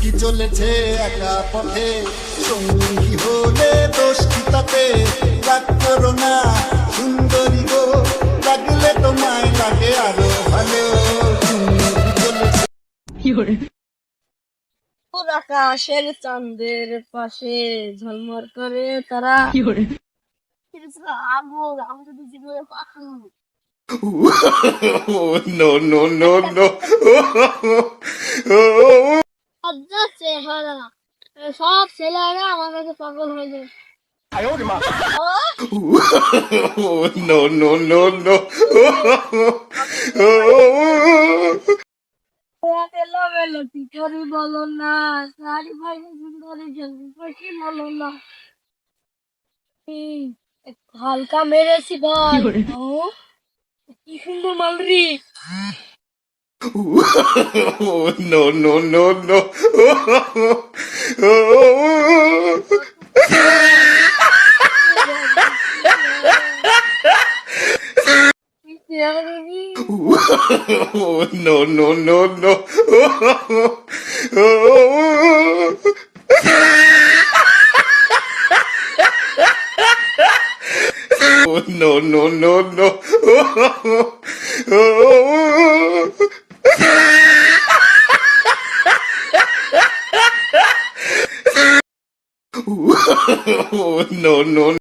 কি চলেছে একা পথে, সঙ্গী হলে দোষ কি তাতে, রাগ করো না সুন্দরী গো, লাগলে তোমায় লাগে আরো ভালো। আকাশের চাঁদের পাশে ঝলমল করে তারা আগুন, আমি যদি জীবনে পাখি No, no, no, no. লজ্জা চেহারা, সব ছেলেরা আমার কাছে পাগল হয়ে যায়। No, no, no, no. এলোমেলো কি করি বলো না, শাড়ি ভাই সুন্দরী কি বলো না, এই, একটু হালকা মেরেছি ভাই। ও, কি সুন্দর মালরি। No, no, no, no. No, no, no, no. No, no, no, no. No, no.